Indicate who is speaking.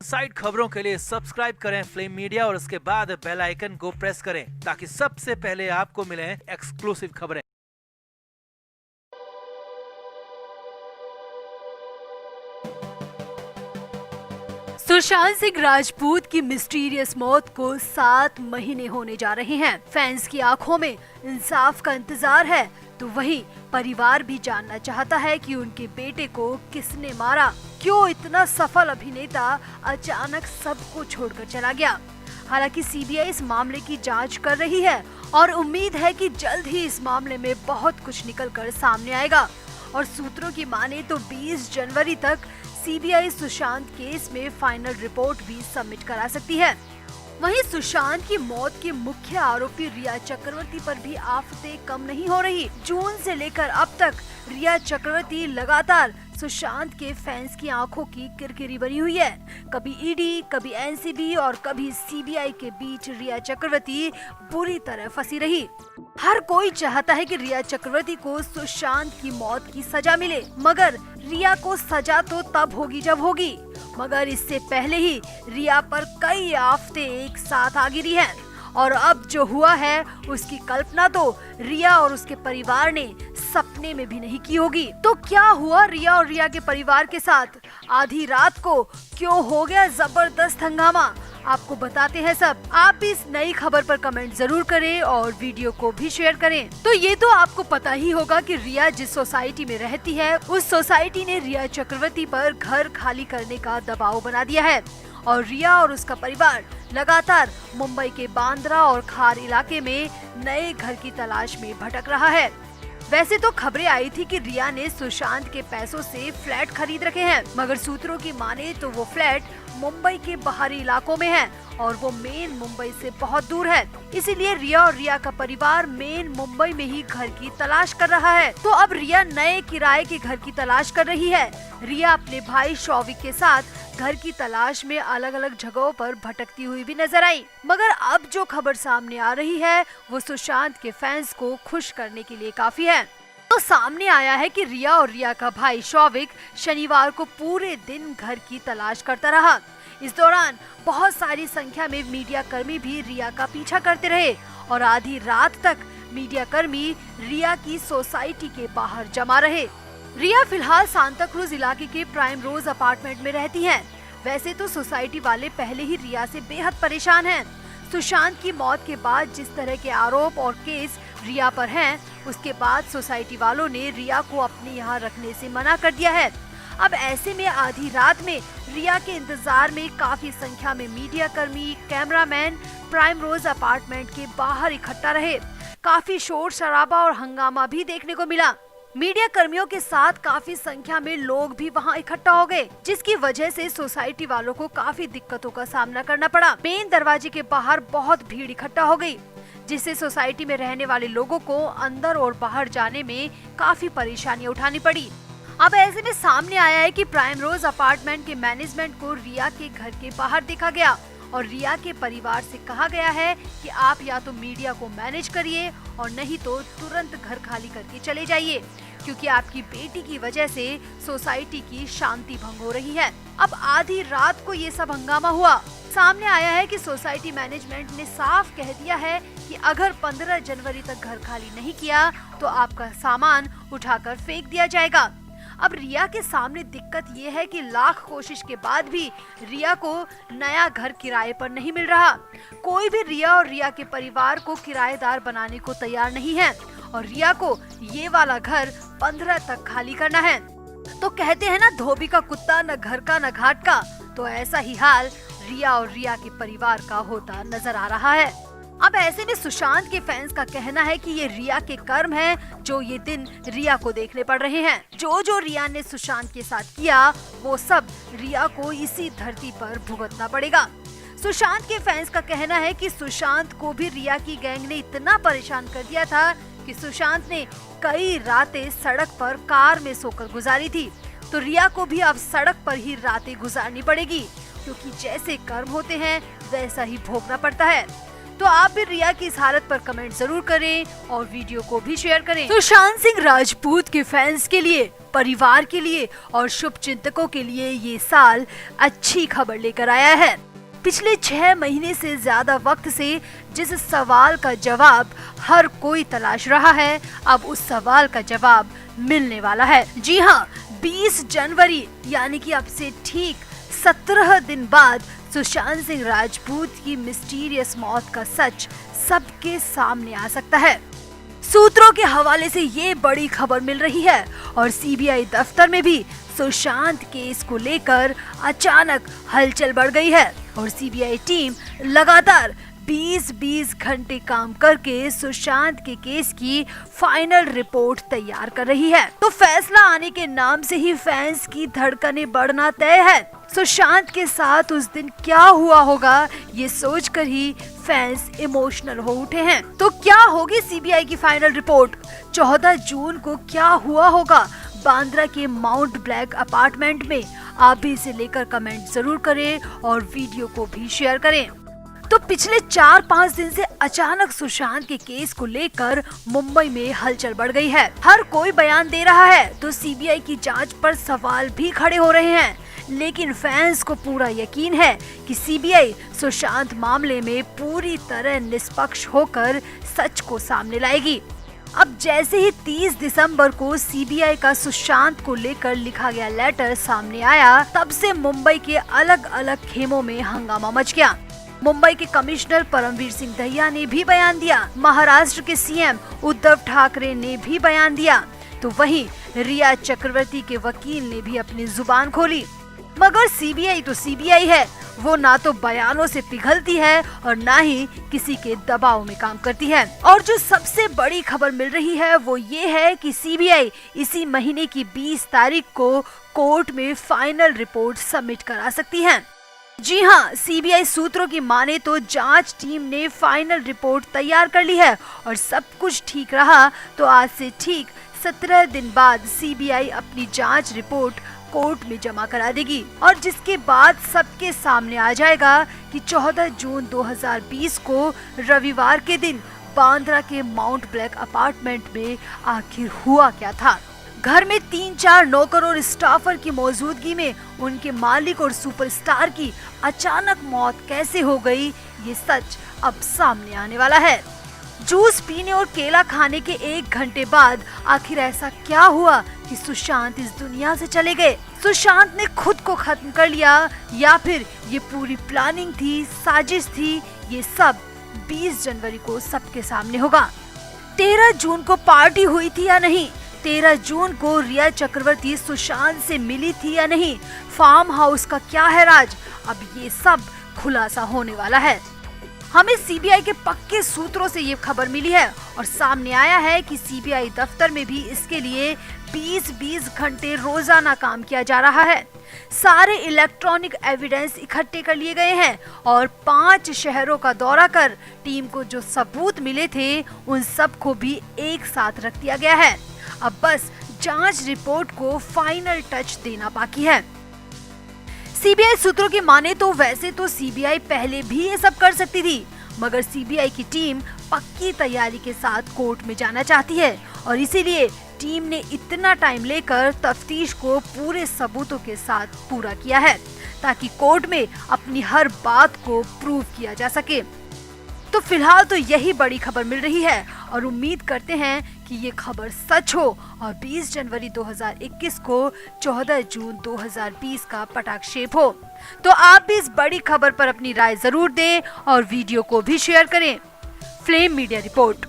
Speaker 1: Side खबरों के लिए सब्सक्राइब करें फ्लेम मीडिया और उसके बाद बेल आइकन को प्रेस करें ताकि सबसे पहले आपको मिले एक्सक्लूसिव खबरें।
Speaker 2: सुशांत सिंह राजपूत की मिस्टीरियस मौत को 7 महीने होने जा रहे हैं। फैंस की आंखों में इंसाफ का इंतजार है, तो वहीं परिवार भी जानना चाहता है कि उनके बेटे को किसने मारा, क्यों इतना सफल अभिनेता अचानक सबको छोड़कर चला गया। हालांकि सीबीआई इस मामले की जांच कर रही है और उम्मीद है कि जल्द ही इस मामले में बहुत कुछ निकलकर सामने आएगा। और सूत्रों की माने तो 20 जनवरी तक सीबीआई सुशांत केस में फाइनल रिपोर्ट भी सबमिट करा सकती है। वहीं सुशांत की मौत के मुख्य आरोपी रिया चक्रवर्ती पर भी आफतें कम नहीं हो रही। जून से लेकर अब तक रिया चक्रवर्ती लगातार सुशांत के फैंस की आंखों की किरकिरी बनी हुई है। कभी ईडी, कभी एनसीबी और कभी सीबीआई के बीच रिया चक्रवर्ती बुरी तरह फंसी रही। हर कोई चाहता है कि रिया चक्रवर्ती को सुशांत की मौत की सजा मिले, मगर रिया को सजा तो तब होगी जब होगी। मगर इससे पहले ही रिया पर कई आफतें एक साथ आ गिरी हैं और अब जो हुआ है उसकी कल्पना तो रिया और उसके परिवार ने सपने में भी नहीं की होगी। तो क्या हुआ रिया और रिया के परिवार के साथ? आधी रात को क्यों हो गया जबरदस्त हंगामा? आपको बताते हैं सब। आप भी इस नई खबर पर कमेंट जरूर करें और वीडियो को भी शेयर करें। तो ये तो आपको पता ही होगा कि रिया जिस सोसाइटी में रहती है उस सोसाइटी ने रिया चक्रवर्ती पर घर खाली करने का दबाव बना दिया है और रिया और उसका परिवार लगातार मुंबई के बांद्रा और खार इलाके में नए घर की तलाश में भटक रहा है। वैसे तो खबरें आई थी कि रिया ने सुशांत के पैसों से फ्लैट खरीद रखे हैं, मगर सूत्रों की माने तो वो फ्लैट मुंबई के बाहरी इलाकों में है और वो मेन मुंबई से बहुत दूर है। इसीलिए रिया और रिया का परिवार मेन मुंबई में ही घर की तलाश कर रहा है। तो अब रिया नए किराए के घर की तलाश कर रही है। रिया अपने भाई शौविक के साथ घर की तलाश में अलग अलग जगहों पर भटकती हुई भी नजर आई। मगर अब जो खबर सामने आ रही है वो सुशांत के फैंस को खुश करने के लिए काफी है। तो सामने आया है कि रिया और रिया का भाई शौविक शनिवार को पूरे दिन घर की तलाश करता रहा। इस दौरान बहुत सारी संख्या में मीडिया कर्मी भी रिया का पीछा करते रहे और आधी रात तक मीडिया कर्मी रिया की सोसाइटी के बाहर जमा रहे। रिया फिलहाल सांता क्रूज इलाके के प्राइम रोज अपार्टमेंट में रहती हैं। वैसे तो सोसाइटी वाले पहले ही रिया से बेहद परेशान हैं। सुशांत की मौत के बाद जिस तरह के आरोप और केस रिया पर हैं, उसके बाद सोसाइटी वालों ने रिया को अपने यहाँ रखने से मना कर दिया है। अब ऐसे में आधी रात में रिया के इंतजार में काफी संख्या में मीडिया कर्मी, कैमरामैन प्राइम रोज अपार्टमेंट के बाहर इकट्ठा रहे। काफी शोर शराबा और हंगामा भी देखने को मिला। मीडिया कर्मियों के साथ काफी संख्या में लोग भी वहां इकट्ठा हो गए, जिसकी वजह से सोसाइटी वालों को काफी दिक्कतों का सामना करना पड़ा। मेन दरवाजे के बाहर बहुत भीड़ इकट्ठा हो गई, जिससे सोसाइटी में रहने वाले लोगों को अंदर और बाहर जाने में काफी परेशानियां उठानी पड़ी। अब ऐसे में सामने आया है कि प्राइम रोज अपार्टमेंट के मैनेजमेंट को रिया के घर के बाहर देखा गया और रिया के परिवार से कहा गया है कि आप या तो मीडिया को मैनेज करिए और नहीं तो तुरंत घर खाली करके चले जाइए, क्योंकि आपकी बेटी की वजह से सोसाइटी की शांति भंग हो रही है। अब आधी रात को ये सब हंगामा हुआ। सामने आया है कि सोसाइटी मैनेजमेंट ने साफ कह दिया है कि अगर 15 जनवरी तक घर खाली नहीं किया तो आपका सामान उठाकर फेंक दिया जाएगा। अब रिया के सामने दिक्कत ये है कि लाख कोशिश के बाद भी रिया को नया घर किराए पर नहीं मिल रहा। कोई भी रिया और रिया के परिवार को किराएदार बनाने को तैयार नहीं है और रिया को ये वाला घर 15 तक खाली करना है। तो कहते हैं ना, धोबी का कुत्ता न घर का न घाट का। तो ऐसा ही हाल रिया और रिया के परिवार का होता नजर आ रहा है। अब ऐसे में सुशांत के फैंस का कहना है कि ये रिया के कर्म हैं, जो ये दिन रिया को देखने पड़ रहे हैं। जो रिया ने सुशांत के साथ किया वो सब रिया को इसी धरती पर भुगतना पड़ेगा। सुशांत के फैंस का कहना है कि सुशांत को भी रिया की गैंग ने इतना परेशान कर दिया था कि सुशांत ने कई रातें सड़क पर कार में सोकर गुजारी थी। तो रिया को भी अब सड़क पर ही रातें गुजारनी पड़ेगी, क्योंकि जैसे कर्म होते हैं वैसा ही भोगना पड़ता है। तो आप भी रिया की इस हालत पर कमेंट जरूर करें और वीडियो को भी शेयर करें। सुशांत सिंह राजपूत के फैंस के लिए, परिवार के लिए और शुभचिंतकों के लिए ये साल अच्छी खबर लेकर आया है। पिछले 6 महीने से ज्यादा वक्त से जिस सवाल का जवाब हर कोई तलाश रहा है, अब उस सवाल का जवाब मिलने वाला है। जी हाँ, 20 जनवरी यानी कि अब से ठीक 17 दिन बाद सुशांत सिंह राजपूत की मिस्टीरियस मौत का सच सबके सामने आ सकता है। सूत्रों के हवाले से ये बड़ी खबर मिल रही है और सीबीआई दफ्तर में भी सुशांत केस को लेकर अचानक हलचल बढ़ गई है और सीबीआई टीम लगातार 20-20 घंटे काम करके सुशांत के केस की फाइनल रिपोर्ट तैयार कर रही है। तो फैसला आने के नाम से ही फैंस की धड़कनें बढ़ना तय है। सुशांत के साथ उस दिन क्या हुआ होगा, ये सोचकर ही फैंस इमोशनल हो उठे हैं। तो क्या होगी सीबीआई की फाइनल रिपोर्ट? 14 जून को क्या हुआ होगा बांद्रा के माउंट ब्लैक अपार्टमेंट में? आप भी इसे लेकर कमेंट जरूर करें और वीडियो को भी शेयर करें। तो पिछले 4-5 दिन से अचानक सुशांत के केस को लेकर मुंबई में हलचल बढ़ गई है। हर कोई बयान दे रहा है तो सीबीआई की जांच पर सवाल भी खड़े हो रहे हैं, लेकिन फैंस को पूरा यकीन है कि सीबीआई सुशांत मामले में पूरी तरह निष्पक्ष होकर सच को सामने लाएगी। अब जैसे ही 30 दिसंबर को सीबीआई का सुशांत को लेकर लिखा गया लेटर सामने आया, तब से मुंबई के अलग अलग खेमों में हंगामा मच गया। मुंबई के कमिश्नर परमवीर सिंह दहिया ने भी बयान दिया, महाराष्ट्र के सीएम उद्धव ठाकरे ने भी बयान दिया, तो वहीं रिया चक्रवर्ती के वकील ने भी अपनी जुबान खोली। मगर सीबीआई तो सीबीआई है, वो ना तो बयानों से पिघलती है और ना ही किसी के दबाव में काम करती है। और जो सबसे बड़ी खबर मिल रही है वो ये है कि सीबीआई इसी महीने की 20 तारीख को कोर्ट में फाइनल रिपोर्ट सबमिट करा सकती है। जी हाँ, सीबीआई सूत्रों की माने तो जांच टीम ने फाइनल रिपोर्ट तैयार कर ली है और सब कुछ ठीक रहा तो आज से ठीक 17 दिन बाद सीबीआई अपनी जांच रिपोर्ट कोर्ट में जमा करा देगी और जिसके बाद सबके सामने आ जाएगा कि 14 जून 2020 को रविवार के दिन बांद्रा के माउंट ब्लैक अपार्टमेंट में आखिर हुआ क्या था। घर में 3-4 नौकर और स्टाफर की मौजूदगी में उनके मालिक और सुपरस्टार की अचानक मौत कैसे हो गई, ये सच अब सामने आने वाला है। जूस पीने और केला खाने के 1 घंटे बाद आखिर ऐसा क्या हुआ कि सुशांत इस दुनिया से चले गए? सुशांत ने खुद को खत्म कर लिया या फिर ये पूरी प्लानिंग थी, साजिश थी? ये सब 20 जनवरी को सबके सामने होगा। 13 जून को पार्टी हुई थी या नहीं? 13 जून को रिया चक्रवर्ती सुशांत से मिली थी या नहीं? फार्म हाउस का क्या है राज? अब ये सब खुलासा होने वाला है। हमें सीबीआई के पक्के सूत्रों से ये खबर मिली है और सामने आया है कि सीबीआई दफ्तर में भी इसके लिए 20-20 घंटे रोजाना काम किया जा रहा है। सारे इलेक्ट्रॉनिक एविडेंस इकट्ठे कर लिए गए हैं और 5 शहरों का दौरा कर टीम को जो सबूत मिले थे उन सब को भी एक साथ रख दिया गया है। अब बस जांच रिपोर्ट को फाइनल टच देना बाकी है। सीबीआई सूत्रों की माने तो वैसे तो सीबीआई पहले भी ये सब कर सकती थी, मगर सीबीआई की टीम पक्की तैयारी के साथ कोर्ट में जाना चाहती है और इसीलिए टीम ने इतना टाइम लेकर तफ्तीश को पूरे सबूतों के साथ पूरा किया है ताकि कोर्ट में अपनी हर बात को प्रूव किया जा सके। तो फिलहाल तो यही बड़ी खबर मिल रही है और उम्मीद करते हैं कि ये खबर सच हो और 20 जनवरी 2021 को 14 जून 2020 का पटाक्षेप हो। तो आप भी इस बड़ी खबर पर अपनी राय जरूर दें और वीडियो को भी शेयर करें। Flame media report.